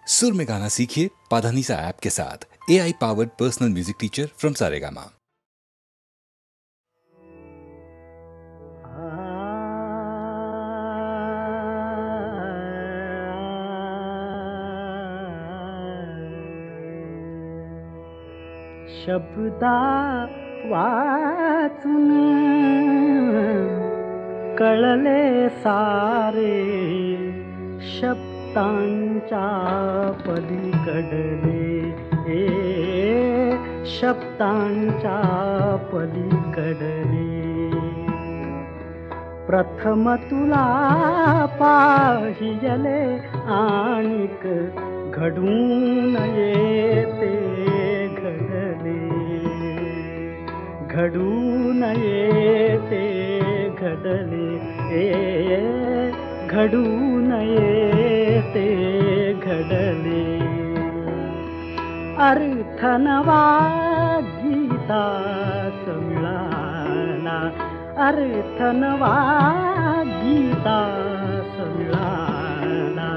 सुर में गाना सीखिए पाधानीसा ऐप के साथ। AI powered personal music teacher from Saregama. शब्दा वाचून कळले सारे, शब्दांच्या पलीकडले, शब्दांच्या पलीकडले। प्रथम तुला पाहिले आणिक घडून येते घडले, घडून येते घडले, घडून येते घडले। अर्थ नवा गीतास मिळाला, अर्थ नवा गीतास मिळाला।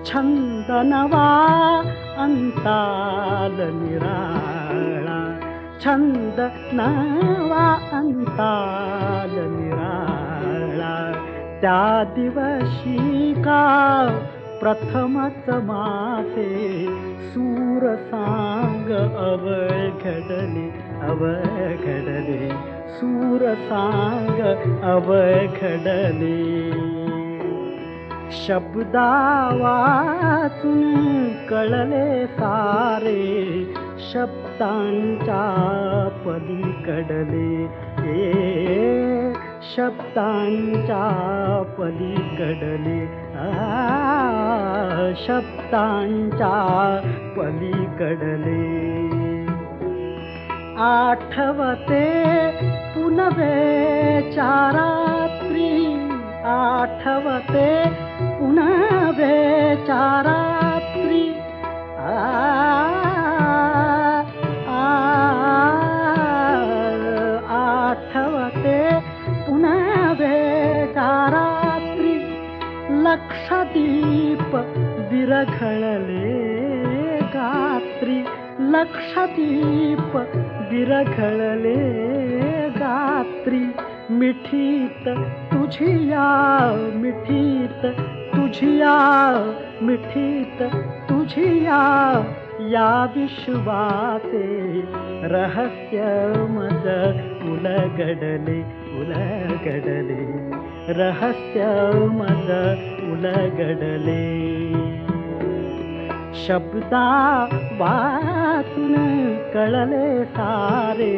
छंद नवा अंताल निराळा, छंद नवा अंताल निराळा। त्या दिवशी का प्रथमच माझे सूर सांग अवघडले, अवघडले, सूर सांग अवघडले। शब्दा वाचून कळले सारे, शब्दांच्या पलीकडले, शब्दांच्या पलीकडले, शब्दांच्या पलीकडले। आठवते पुनवेच्या रात्री, आठवते पुनवेच्या रात्री। आठवते पुनवेच्या रात्री। लक्षदीप विरघळले गात्री, लक्षदीप विरघळले गात्री। मिठीत तुझिया, मिठीत तुझिया, मिठीत तुझिया। या विश्वाचे रहस्य मज उलगडले, उलगडले, रहस्य मज उलगडले। शब्दा वाचून कळले सारे,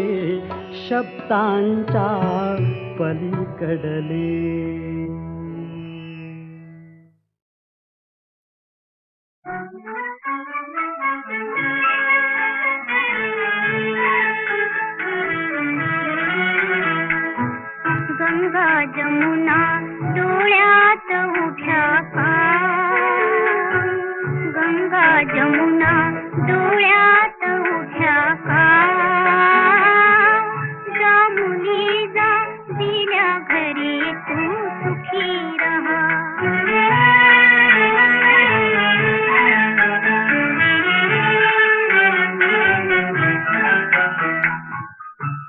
शब्दांच्या पलीकडले। गंगा जमुना डोळ्यात उठ्या का, गंगा जमुना डोळ्यात उठ्या का। जा मुली जा दिल्या घरी तू सुखी रहा।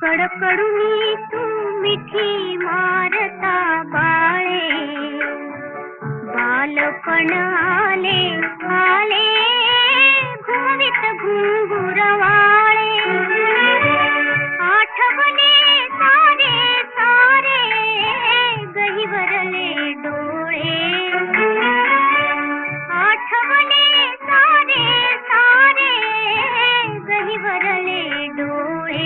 कडकडुनी तू मिठी मारता बाळे, बालपण आले आले घुमवित घुंगुरवाळे। आठवले सारे सारे गहिवरले डोळे, आठवले सारे सारे गहिवरले डोळे।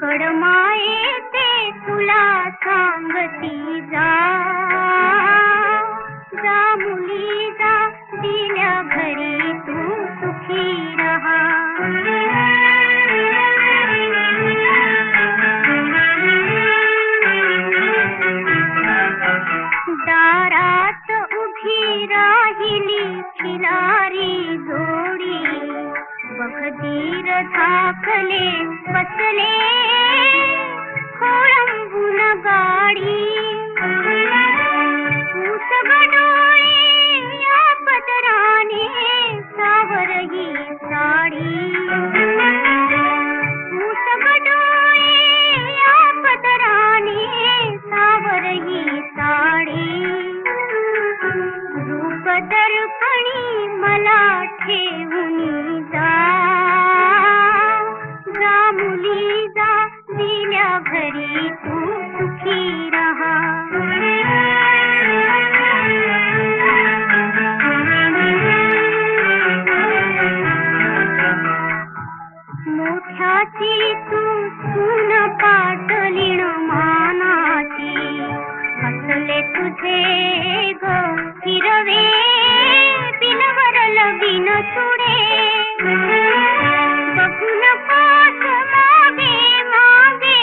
कडमाये ते तुला सांगती जा, जा मुली जा दिल्या घरी तू सुखी रहा। दारात उभी राहिली खिलारी जोडी, बखदीर धाकले बसले खोळंबून गाडी। ऊस गडोळे या पदरा दर्पणी मला ठेवून जा, जा मुली जा, दिल्या घरी तू सुखी रहा. मोठ्याची तू सून पाटलीण मानाची, असले तुझे ग हिरवे बिनवर लविन सुडे. बघून पास मागे मागे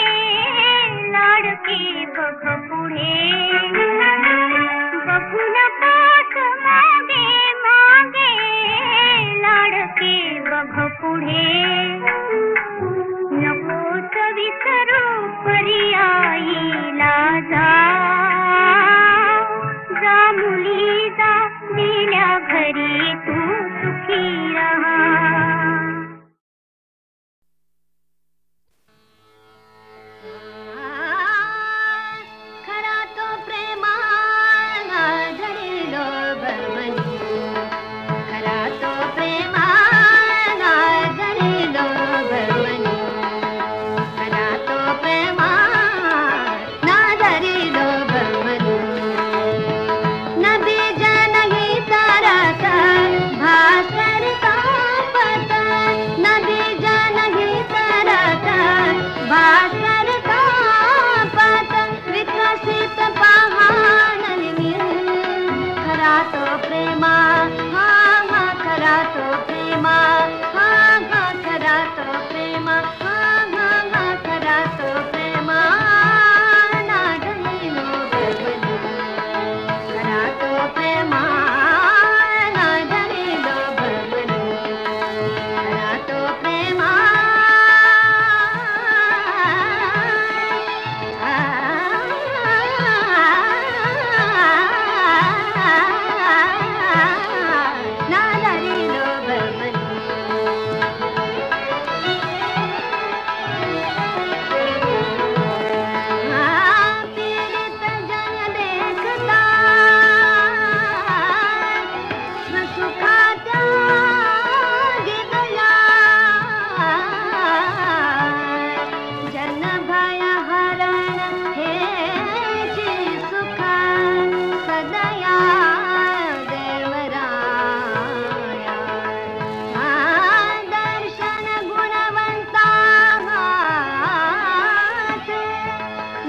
लाडके बघ पुढे. बघून पास मागे मागे लाडके बघ पुढे. नकोस विसरू पर्यायीला जा, जा मुली जा, दिल्या घरी तू सुखी रहा. खरा तो प्रेमाला धरिलो बमनी, खरा तो प्रेमाला धरिलो बमनी, खरा तो प्रेमाला धरिलो बमनी. नबी जनही तरत भास्कर कापत, नबी जनही तरत भास्कर कापत. विकसित पहान खरा तो प्रेमा, हा हा खरा तो प्रेमा, हा हा खरा तो प्रेमा, हा हा हा खरा तो प्रेमा. नादनीनो बरबनी, खरा तो प्रेमा नादनीनो बरबनी, खरा तो प्रेमा. नादनीनो बरबनी. पीड़ित जन देखता सुखाच्या गिगला, जन भय हरण हेची सुखा सदया देवराया. दर्शन गुणवंता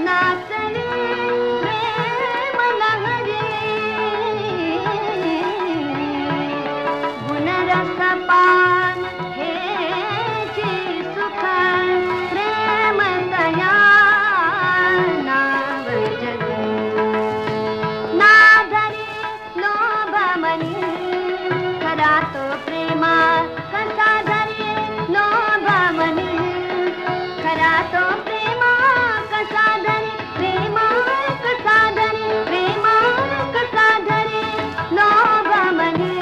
नाचले प्रेम लहरी, गुणरस पान हेची सुख प्रेम दया नाव जगी. नाधरी लोभ मनी, खरा तो प्रेमा कसा धरी लोभ मनी, खरा तो प्रेमा कसा धरी, प्रेमा कसा धरी, प्रेमा कसा धरी लोभ मनी.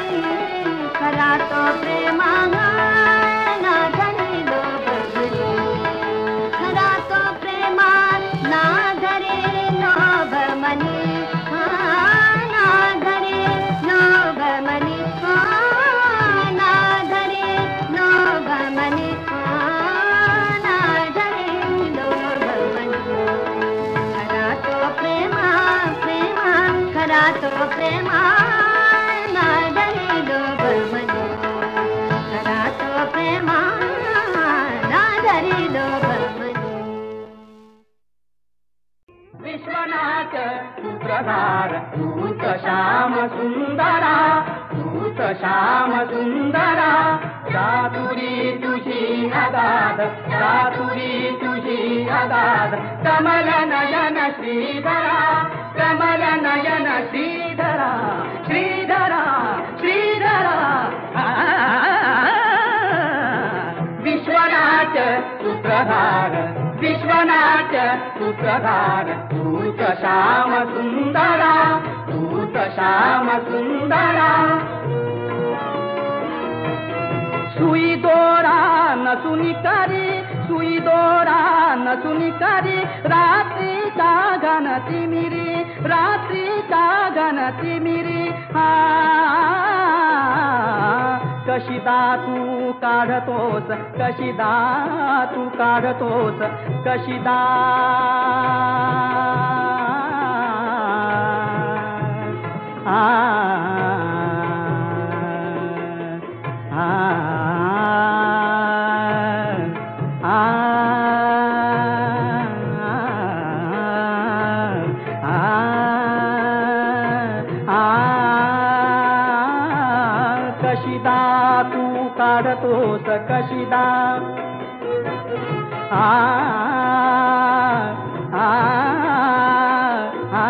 खरा तो प्रेमा ना धरी लोभ मनी, खरा तो प्रेमा ना धरी लोभ मनी. ना धरी लोभ मनी, ना धरी लोभ मनी, ना धरी लोभ मनी. खरा तो प्रेमा प्रेमा, खरा तो प्रेमा ना धरी लोभ मनी, खरा तो प्रेमा ना धरी लोभ मनी. विश्वनाथ सूत्रधार तूच श्याम सुंदरा, तूच श्याम सुंदरा. चातुरी तुझी अगाध, चातुरी तुझी अगाध. कमल नयन श्रीधरा, कमल नयन श्रीधरा, श्रीधरा श्रीधरा. विश्वनाथ सूत्रधार, विश्वनाथ सूत्रधार. तूच श्याम सुंदरा, तूच श्याम सुंदरा. सुई दोरा नसुनी करी, सुई दोरा नसुनी करी. रात्रीचा घन तिमिरी, रात्रीचा घन तिमिरी. हा कशी दातू काढतोस, कशी दातू काढतोस, कशी दा आ कशीदा तू काढतोस, कशीदा आ आ आ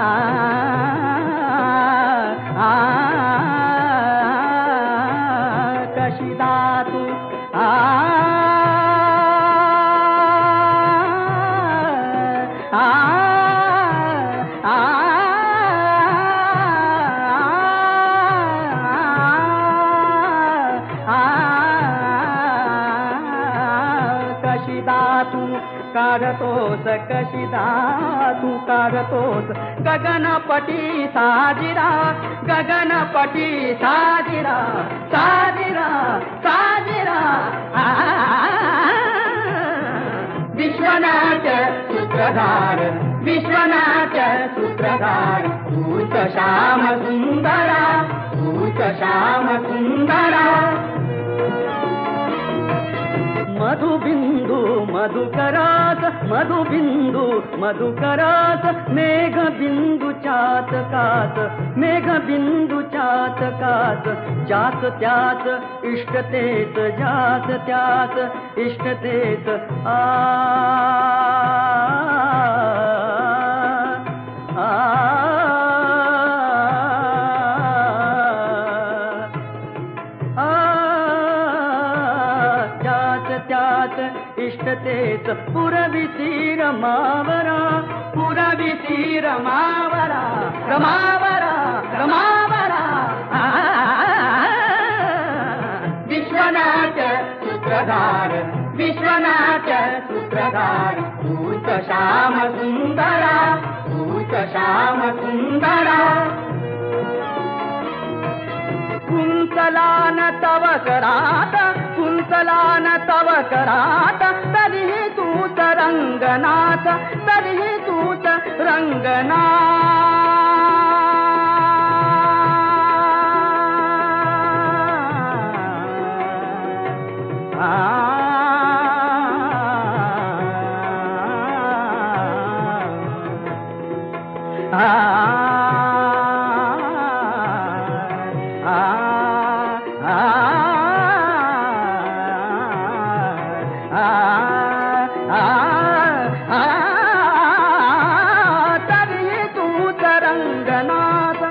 आ कशीदा तू आ काढतोस, कशीदा तू काढतोस, गगनपटी साजिरा, गगनपटी साजिरा, साजिरा, साजिरा विश्वनाथ सूत्रधार, विश्वनाथ सूत्रधार, तूच श्याम सुंदरा, तूच श्याम सुंदरा. मधुबिंदू मधुकरास, मधुबिंदू मधुकरास, मेघबिंदू चातकास, मेघबिंदू चातकास, जात त्याच इष्टतेच, जात त्याच इष्टतेच आ इष्टतेच पुरविती रमावरा, पुरविती रमावरा, रमावरा, रमावरा विश्वनाथ सूत्रधार, विश्वनाथ सूत्रधार, तूच श्याम सुंदरा, तूच श्याम सुंदरा. कुंतलान तव करात, कुंतलान तव करात, तरीही तूच रंगनाथ, तरीही तूच रंगनाथ. तरीही तूच रंगनाथ.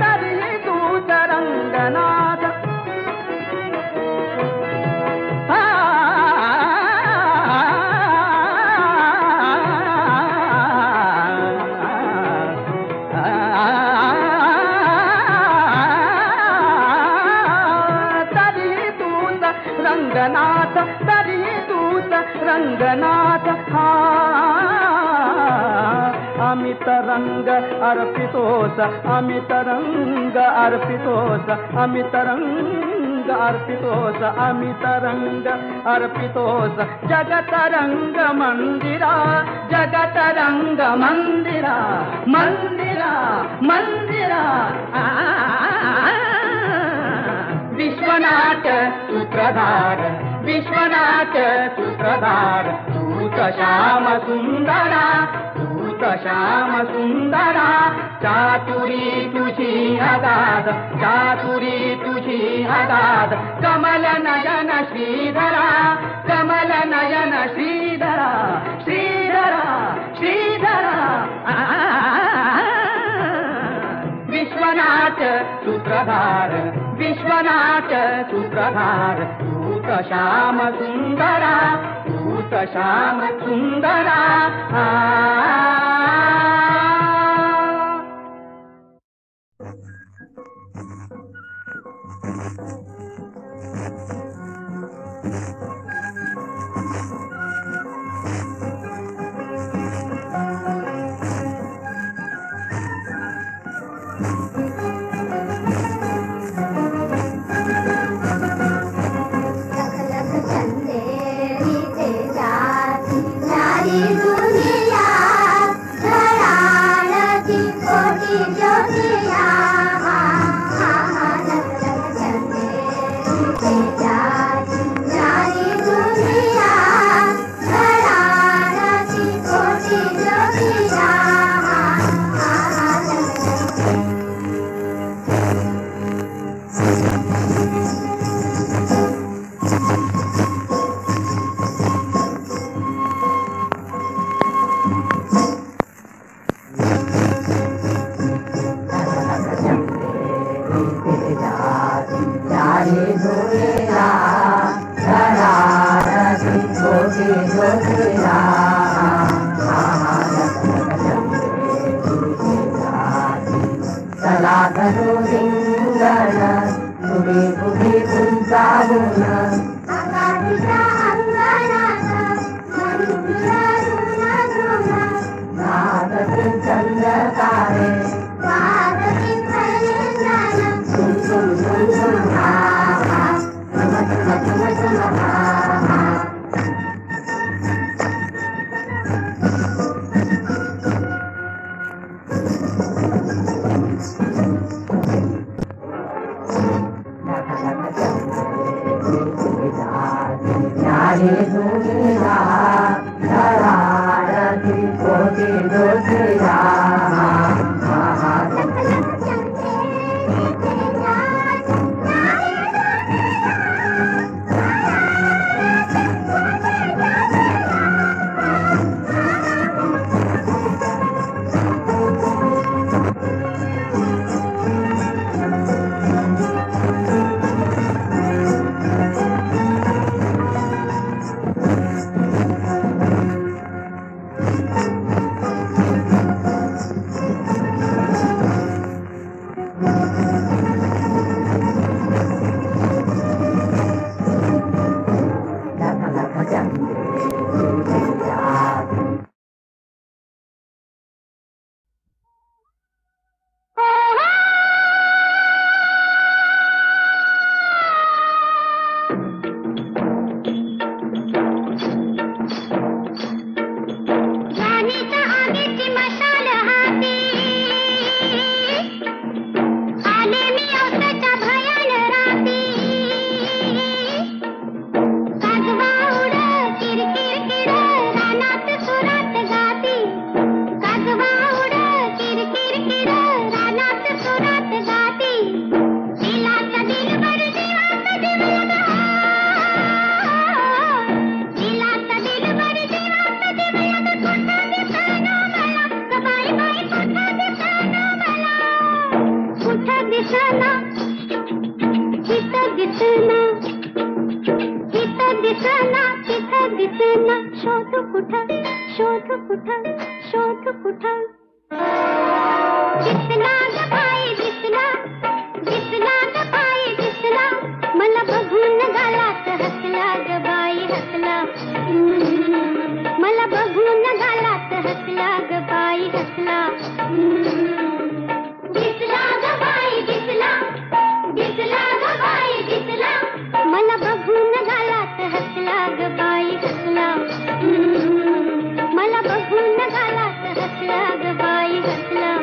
तरीही तूच रंगनाथ. रंगनाथ, तरी तूच रंगनाथ. अमित रंग अर्पितोस, अमित रंग अर्पितोस, अमित रंग अर्पितोस, अमित रंग अर्पितोस. जगत रंग मंदिरा, जगत रंग मंदिरा, मंदिरा, मंदिरा विश्वनाथ सूत्रधार, विश्वनाथ सूत्रधार, तूच श्याम सुंदरा, तूच श्याम सुंदरा. चातुरी तुझी अगाध, चातुरी तुझी अगाध, कमल नयन श्रीधरा, कमल नयन श्रीधरा, श्रीधरा, श्रीधरा विश्वनाथ सूत्रधार, विश्वनाथ सूत्रधार, तूच श्याम सुंदरा, तूच श्याम सुंदरा. आकाशच्या अंगणात मंजुळा नादती चंद्र तारे वादती फलंदान झुम झुम झुम झुम हा हा झुम झुम झुम झुम हा हा न्यारी दुनिया धरारती कोटी दुखिया राणीच्या आगीची मशाल हाती आले मी औसाच्या भयान राती काजवा उड किरकिर किड रानात सुरात गाती काजवा उड किरकिर किड रानात सुरात गाती दिलाचा दिलबर जीवाचा दिवलगा दिलाचा दिलबर जीवाचा दिवलगा कुठं दिसना इथं दिसना इथं दिसना तिथं दिसना शोध कुठं शोध कुठं शोध कुठं दिसला ग बाई दिसला दिसला ग बाई दिसला मला बघून गालात हसला ग बाई हसला मला बघून गालात हसला ग बाई हसला दिसला ग बाई दिसला दिसला ग बाई दिसला मला बघून गालात हसला ग बाई हसला मला बघून गालात हसला ग बाई हसला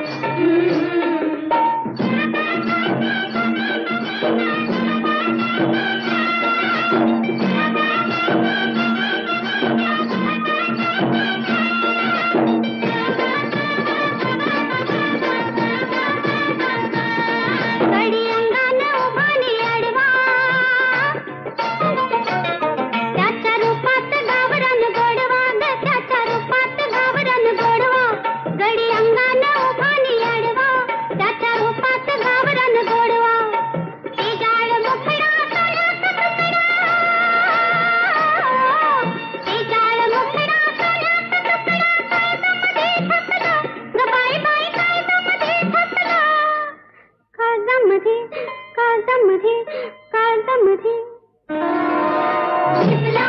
गडी अंगानं उभानी अडवा त्याच्या रूपात गावरान गोडवा ग त्याच्या रूपात गावरान गोडवा गडी अंगानं उभानी अडवा त्याच्या रूपात गावरान गोडवा ती जाळ मुखडा सोलात तुकडा ती जाळ मुखडा सोलात तुकडा काळजामध्ये ग बाई बाई काळजामध्ये काळजामध्ये काळजामध्ये दिसला